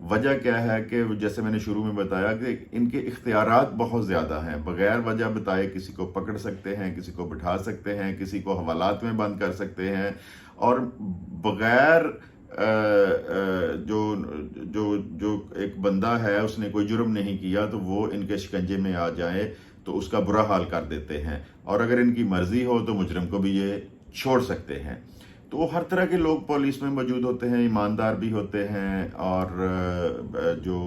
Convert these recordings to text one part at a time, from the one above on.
وجہ کیا ہے کہ جیسے میں نے شروع میں بتایا کہ ان کے اختیارات بہت زیادہ ہیں، بغیر وجہ بتائے کسی کو پکڑ سکتے ہیں، کسی کو بٹھا سکتے ہیں، کسی کو حوالات میں بند کر سکتے ہیں، اور بغیر جو جو جو ایک بندہ ہے اس نے کوئی جرم نہیں کیا تو وہ ان کے شکنجے میں آ جائے تو اس کا برا حال کر دیتے ہیں، اور اگر ان کی مرضی ہو تو مجرم کو بھی یہ چھوڑ سکتے ہیں۔ تو ہر طرح کے لوگ پولیس میں موجود ہوتے ہیں، ایماندار بھی ہوتے ہیں اور جو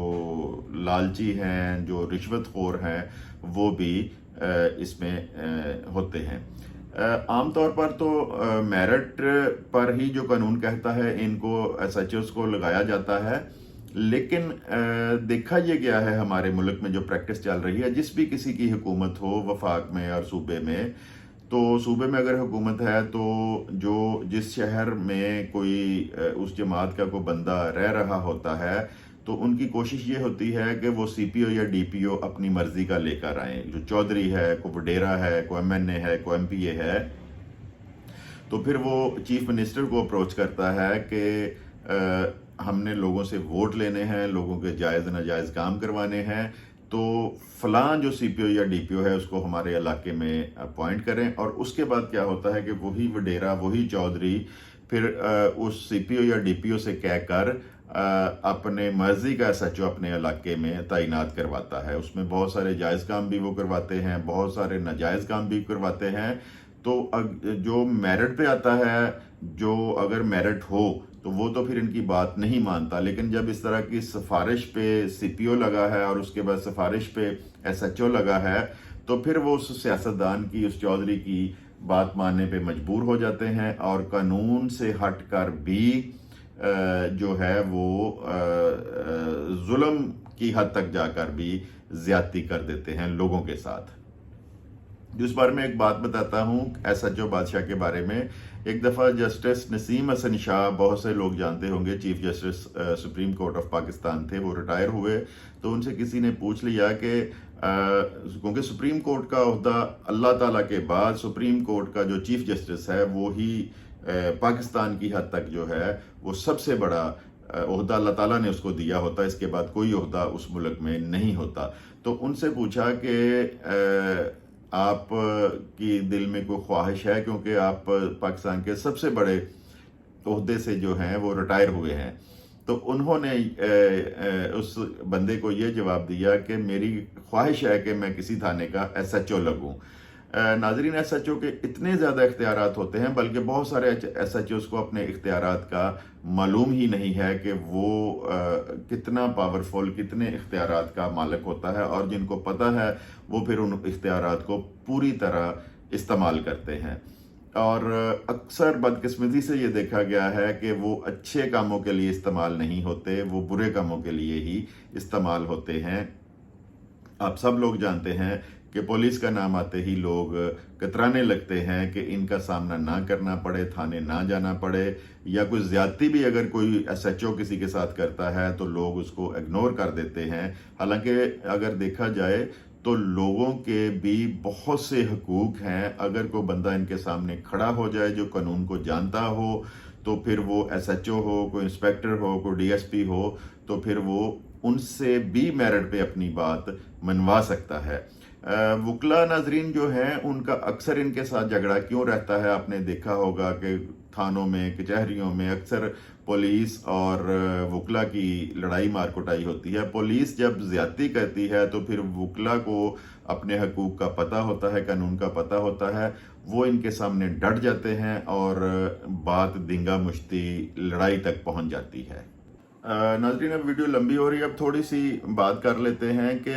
لالچی ہیں، جو رشوت خور ہیں، وہ بھی اس میں ہوتے ہیں۔ عام طور پر تو میرٹ پر ہی جو قانون کہتا ہے ان کو ایس ایچ اوز کو لگایا جاتا ہے، لیکن دیکھا یہ گیا ہے ہمارے ملک میں جو پریکٹس چل رہی ہے، جس بھی کسی کی حکومت ہو وفاق میں اور صوبے میں، تو صوبے میں اگر حکومت ہے تو جس شہر میں کوئی اس جماعت کا کوئی بندہ رہ رہا ہوتا ہے تو ان کی کوشش یہ ہوتی ہے کہ وہ سی پی او یا ڈی پی او اپنی مرضی کا لے کر آئیں، جو چودھری ہے، کوئی وڈیرا ہے، کوئی ایم این اے ہے، کوئی ایم پی اے ہے، تو پھر وہ چیف منسٹر کو اپروچ کرتا ہے کہ ہم نے لوگوں سے ووٹ لینے ہیں، لوگوں کے جائز ناجائز کام کروانے ہیں، تو فلاں جو سی پی او یا ڈی پی او ہے اس کو ہمارے علاقے میں اپوائنٹ کریں۔ اور اس کے بعد کیا ہوتا ہے کہ وہی وڈیرا، وہی چودھری پھر اس سی پی او یا ڈی پی او سے کہہ کر اپنے مرضی کا ایس ایچ او اپنے علاقے میں تعینات کرواتا ہے۔ اس میں بہت سارے جائز کام بھی وہ کرواتے ہیں، بہت سارے ناجائز کام بھی کرواتے ہیں۔ تو جو میرٹ پہ آتا ہے، جو اگر میرٹ ہو تو وہ تو پھر ان کی بات نہیں مانتا، لیکن جب اس طرح کی سفارش پہ سی پی او لگا ہے اور اس کے بعد سفارش پہ ایس ایچ او لگا ہے تو پھر وہ اس سیاستدان کی، اس چودھری کی بات ماننے پہ مجبور ہو جاتے ہیں، اور قانون سے ہٹ کر بھی جو ہے وہ ظلم کی حد تک جا کر بھی زیادتی کر دیتے ہیں لوگوں کے ساتھ۔ جس بارے میں ایک بات بتاتا ہوں ایس ایچ او بادشاہ کے بارے میں۔ ایک دفعہ جسٹس نسیم حسن شاہ، بہت سے لوگ جانتے ہوں گے، chief justice supreme court of Pakistan تھے، وہ ریٹائر ہوئے، تو ان سے کسی نے پوچھ لیا کہ کیونکہ سپریم کورٹ کا عہدہ اللہ تعالیٰ کے بعد سپریم کورٹ کا جو چیف جسٹس ہے وہی پاکستان کی حد تک جو ہے وہ سب سے بڑا عہدہ اللہ تعالیٰ نے اس کو دیا ہوتا ہے، اس کے بعد کوئی عہدہ اس ملک میں نہیں ہوتا۔ تو ان سے پوچھا کہ آپ کی دل میں کوئی خواہش ہے، کیونکہ آپ پاکستان کے سب سے بڑے عہدے سے جو ہیں وہ ریٹائر ہوئے ہیں، تو انہوں نے اس بندے کو یہ جواب دیا کہ میری خواہش ہے کہ میں کسی تھانے کا ایس ایچ او لگوں۔ ناظرین، ایس ایچ او کے اتنے زیادہ اختیارات ہوتے ہیں، بلکہ بہت سارے ایس ایچ اوز کو اپنے اختیارات کا معلوم ہی نہیں ہے کہ وہ کتنا پاورفل، کتنے اختیارات کا مالک ہوتا ہے، اور جن کو پتہ ہے وہ پھر ان اختیارات کو پوری طرح استعمال کرتے ہیں۔ اور اکثر بدقسمتی سے یہ دیکھا گیا ہے کہ وہ اچھے کاموں کے لیے استعمال نہیں ہوتے، وہ برے کاموں کے لیے ہی استعمال ہوتے ہیں۔ آپ سب لوگ جانتے ہیں کہ پولیس کا نام آتے ہی لوگ کترانے لگتے ہیں کہ ان کا سامنا نہ کرنا پڑے، تھانے نہ جانا پڑے، یا کوئی زیادتی بھی اگر کوئی ایس ایچ او کسی کے ساتھ کرتا ہے تو لوگ اس کو اگنور کر دیتے ہیں۔ حالانکہ اگر دیکھا جائے تو لوگوں کے بھی بہت سے حقوق ہیں، اگر کوئی بندہ ان کے سامنے کھڑا ہو جائے جو قانون کو جانتا ہو تو پھر وہ ایس ایچ او ہو، کوئی انسپیکٹر ہو، کوئی ڈی ایس پی ہو، تو پھر وہ ان سے بھی میرٹ پہ اپنی بات منوا سکتا ہے۔ وکلا ناظرین جو ہیں ان کا اکثر ان کے ساتھ جھگڑا کیوں رہتا ہے؟ آپ نے دیکھا ہوگا کہ تھانوں میں، کچہریوں میں اکثر پولیس اور وکلا کی لڑائی مار کٹائی ہوتی ہے۔ پولیس جب زیادتی کرتی ہے تو پھر وکلا کو اپنے حقوق کا پتہ ہوتا ہے، قانون کا پتہ ہوتا ہے، وہ ان کے سامنے ڈٹ جاتے ہیں اور بات دنگا مشتی لڑائی تک پہنچ جاتی ہے۔ ناظرین، اب ویڈیو لمبی ہو رہی ہے، اب تھوڑی سی بات کر لیتے ہیں کہ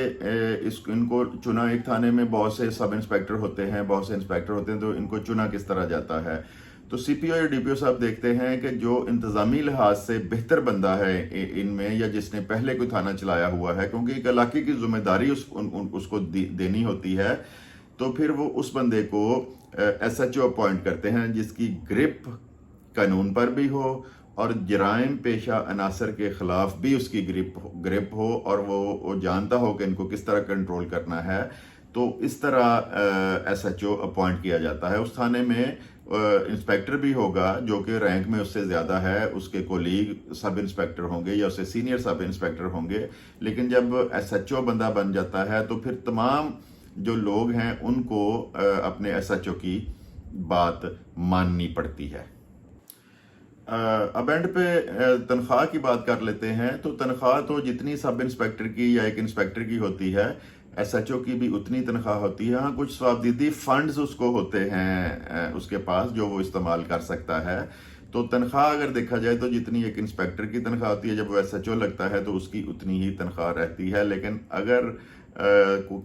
ان کو چنا، ایک تھانے میں بہت سے سب انسپیکٹر ہوتے ہیں، بہت سے انسپیکٹر ہوتے ہیں، تو ان کو چنا کس طرح جاتا ہے؟ تو سی پی او یا ڈی پی او صاحب دیکھتے ہیں کہ جو انتظامی لحاظ سے بہتر بندہ ہے ان میں، یا جس نے پہلے کوئی تھانہ چلایا ہوا ہے، کیونکہ ایک علاقے کی ذمہ داری اس کو دینی ہوتی ہے، تو پھر وہ اس بندے کو ایس ایچ او اپوائنٹ کرتے ہیں جس کی گرپ قانون پر بھی ہو اور جرائم پیشہ عناصر کے خلاف بھی اس کی گرپ ہو، اور وہ جانتا ہو کہ ان کو کس طرح کنٹرول کرنا ہے۔ تو اس طرح ایس ایچ او اپوائنٹ کیا جاتا ہے. اس تھانے میں انسپیکٹر بھی ہوگا جو کہ رینک میں اس سے زیادہ ہے, اس کے کولیگ سب انسپیکٹر ہوں گے یا اس سے سینئر سب انسپیکٹر ہوں گے. لیکن جب ایس ایچ او بندہ بن جاتا ہے تو پھر تمام جو لوگ ہیں ان کو اپنے ایس ایچ او کی بات ماننی پڑتی ہے. اب اینڈ پہ تنخواہ کی بات کر لیتے ہیں. تو تنخواہ تو جتنی سب انسپیکٹر کی یا ایک انسپیکٹر کی ہوتی ہے, ایس ایچ او کی بھی اتنی تنخواہ ہوتی ہے. ہاں, کچھ ثوابدیدی فنڈز اس کو ہوتے ہیں اس کے پاس جو وہ استعمال کر سکتا ہے. تو تنخواہ اگر دیکھا جائے تو جتنی ایک انسپیکٹر کی تنخواہ ہوتی ہے, جب وہ ایس ایچ او لگتا ہے تو اس کی اتنی ہی تنخواہ رہتی ہے. لیکن اگر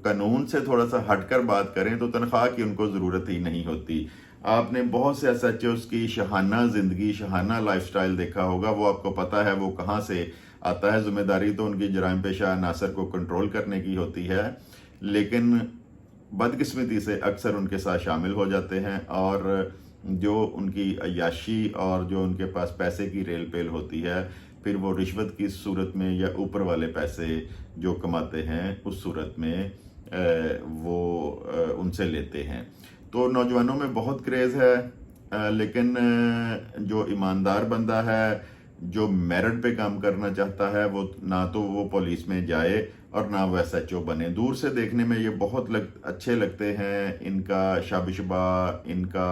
قانون سے تھوڑا سا ہٹ کر بات کریں تو تنخواہ کی ان کو ضرورت ہی نہیں ہوتی. آپ نے بہت سے ایس ایچ اوز کی شاہانہ زندگی, شاہانہ لائف سٹائل دیکھا ہوگا. وہ آپ کو پتا ہے وہ کہاں سے آتا ہے. ذمہ داری تو ان کی جرائم پیشہ عناصر کو کنٹرول کرنے کی ہوتی ہے, لیکن بدقسمتی سے اکثر ان کے ساتھ شامل ہو جاتے ہیں, اور جو ان کی عیاشی اور جو ان کے پاس پیسے کی ریل پیل ہوتی ہے, پھر وہ رشوت کی صورت میں یا اوپر والے پیسے جو کماتے ہیں اس صورت میں وہ ان سے لیتے ہیں. تو نوجوانوں میں بہت کریز ہے, لیکن جو ایماندار بندہ ہے, جو میرٹ پہ کام کرنا چاہتا ہے, وہ نہ تو وہ پولیس میں جائے اور نہ وہ ایس ایچ او بنے. دور سے دیکھنے میں یہ بہت اچھے لگتے ہیں, ان کا شاب شبا, ان کا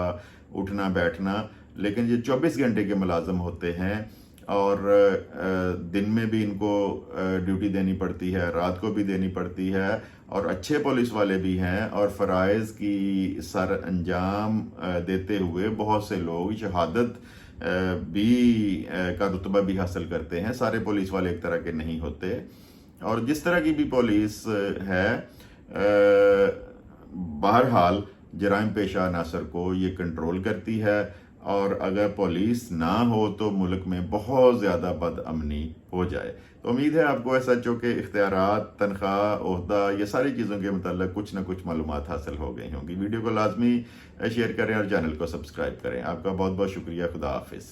اٹھنا بیٹھنا, لیکن یہ 24 گھنٹے کے ملازم ہوتے ہیں, اور دن میں بھی ان کو ڈیوٹی دینی پڑتی ہے, رات کو بھی دینی پڑتی ہے, اور اچھے پولیس والے بھی ہیں, اور فرائض کی سر انجام دیتے ہوئے بہت سے لوگ شہادت بھی کا رتبہ بھی حاصل کرتے ہیں. سارے پولیس والے ایک طرح کے نہیں ہوتے, اور جس طرح کی بھی پولیس ہے, بہرحال جرائم پیشہ عناصر کو یہ کنٹرول کرتی ہے, اور اگر پولیس نہ ہو تو ملک میں بہت زیادہ بد امنی ہو جائے. تو امید ہے آپ کو ایس ایچ او کے اختیارات, تنخواہ, عہدہ, یہ ساری چیزوں کے متعلق کچھ نہ کچھ معلومات حاصل ہو گئی ہوں گی. ویڈیو کو لازمی شیئر کریں اور چینل کو سبسکرائب کریں. آپ کا بہت بہت شکریہ. خدا حافظ.